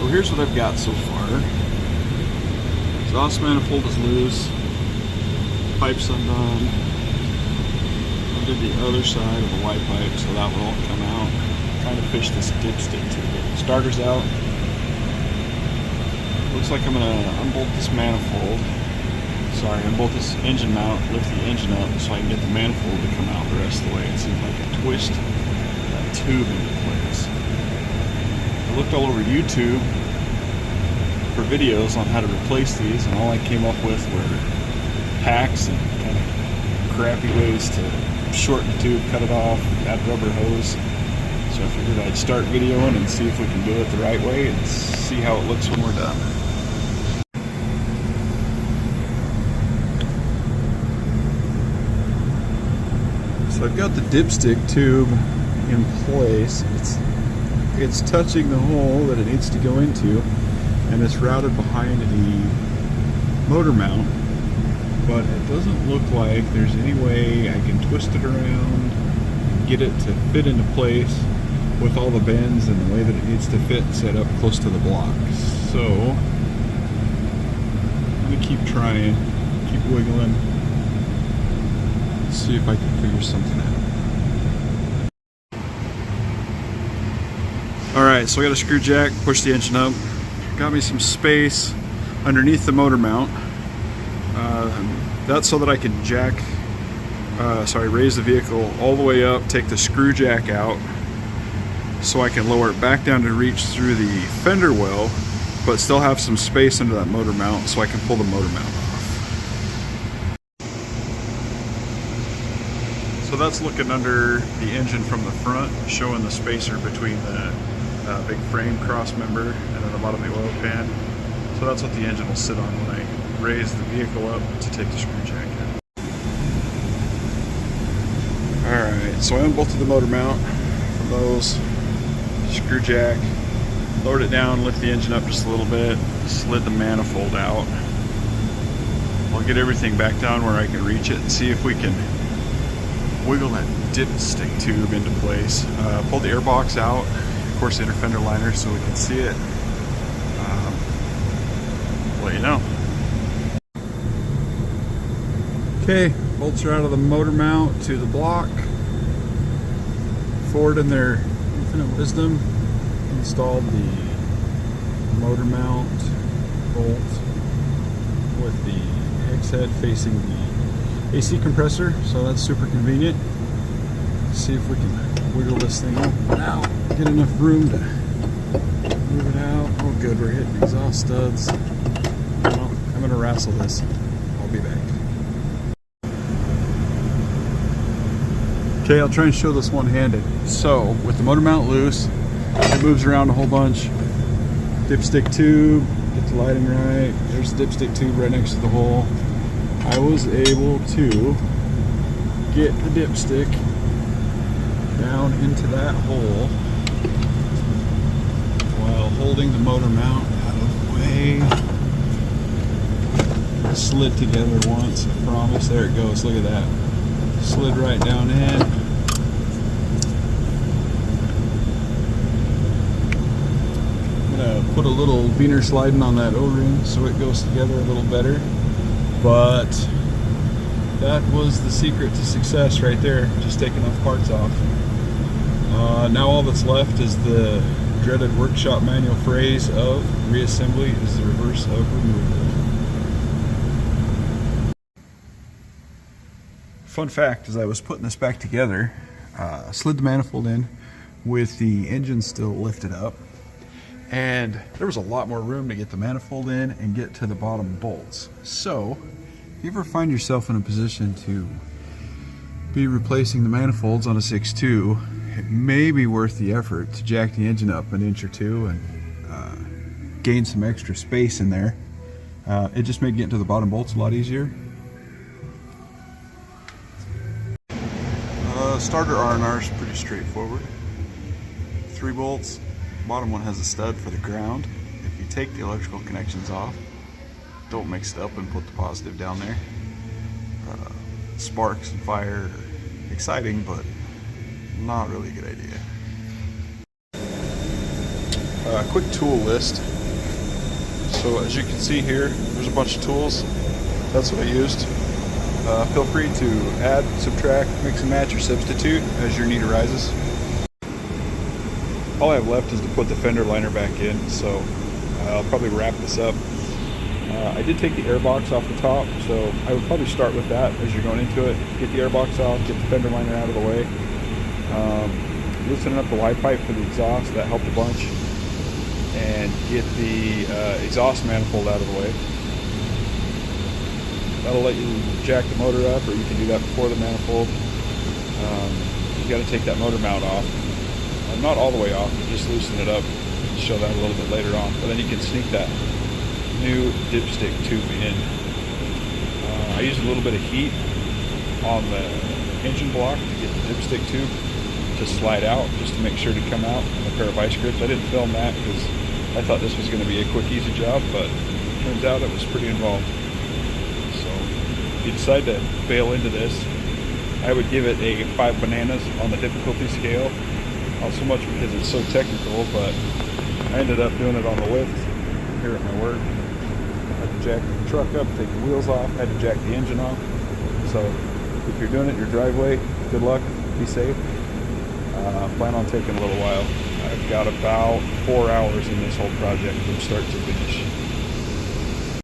So here's what I've got so far. Exhaust manifold is loose, pipes undone. I did the other side of the Y pipe, so that will all come out. I'm trying to fish this dipstick tube. Starter's out. Looks like I'm gonna unbolt this manifold. Sorry, unbolt this engine mount, lift the engine up so I can get the manifold to come out the rest of the way and see if I can twist that tube into place. I looked all over YouTube for videos on how to replace these, and all I came up with were hacks and kind of crappy ways to shorten the tube, cut it off, add rubber hose. So I figured I'd start videoing and see if we can do it the right way and see how it looks when we're done. So I've got the dipstick tube in place. It's touching the hole that it needs to go into, and it's routed behind the motor mount, but it doesn't look like there's any way I can twist it around, get it to fit into place with all the bends and the way that it needs to fit set up close to the block. So I'm gonna keep trying, keep wiggling, see if I can figure something out. Alright, so I got a screw jack, push the engine up, got me some space underneath the motor mount. That's so that I can raise the vehicle all the way up, take the screw jack out, so I can lower it back down to reach through the fender well, but still have some space under that motor mount so I can pull the motor mount off. So that's looking under the engine from the front, showing the spacer between the big frame cross member and then the bottom of the oil pan. So that's what the engine will sit on when I raise the vehicle up to take the screw jack in. Alright, so I unbolted the motor mount from those, screw jack, lowered it down, lift the engine up just a little bit, slid the manifold out. I'll get everything back down where I can reach it and see if we can wiggle that dipstick tube into place. Pull the air box out, of course the inner fender liner so we can see it. Let you know. Okay, bolts are out of the motor mount to the block. Ford in their infinite wisdom installed the motor mount bolt with the hex head facing the AC compressor, so that's super convenient. Let's see if we can wiggle this thing up now. Get enough room to move it out. Oh good, we're hitting exhaust studs. Well, I'm gonna wrestle this. I'll be back. Okay, I'll try and show this one-handed. So, with the motor mount loose, it moves around a whole bunch. Dipstick tube, get the lighting right. There's the dipstick tube right next to the hole. I was able to get the dipstick down into that hole while holding the motor mount out of the way. Slid together once, I promise. There it goes, look at that. Slid right down in. I'm gonna put a little Wiener sliding on that O-ring so it goes together a little better. But that was the secret to success right there, just taking enough parts off. Now all that's left is the dreaded workshop manual phrase of reassembly is the reverse of removal. Fun fact, as I was putting this back together, I slid the manifold in with the engine still lifted up, and there was a lot more room to get the manifold in and get to the bottom bolts. So if you ever find yourself in a position to be replacing the manifolds on a 6.2, it may be worth the effort to jack the engine up an inch or two and gain some extra space in there. It just made getting to the bottom bolts a lot easier. Starter R&R is pretty straightforward. 3 bolts, bottom one has a stud for the ground. If you take the electrical connections off, don't mix it up and put the positive down there. Sparks and fire are exciting, but not really a good idea. Quick tool list. So as you can see here, there's a bunch of tools. That's what I used. Feel free to add, subtract, mix and match, or substitute as your need arises. All I have left is to put the fender liner back in, so I'll probably wrap this up. I did take the airbox off the top, so I would probably start with that as you're going into it. Get the airbox off, get the fender liner out of the way. Loosening up the Y pipe for the exhaust, that helped a bunch. And get the exhaust manifold out of the way. That'll let you jack the motor up, or you can do that before the manifold. You got to take that motor mount off. Not all the way off, just loosen it up. I'll show that a little bit later on. But then you can sneak that new dipstick tube in. I used a little bit of heat on the engine block to get the dipstick tube to slide out, just to make sure to come out on a pair of vice grips. I didn't film that because I thought this was going to be a quick, easy job, but it turns out it was pretty involved. So if you decide to bail into this, I would give it a 5 bananas on the difficulty scale. Not so much because it's so technical, but I ended up doing it on the lift here at my work. I had to jack the truck up, take the wheels off, I had to jack the engine off. So if you're doing it in your driveway, good luck, be safe. Plan on taking a little while. I've got about 4 hours in this whole project from start to finish.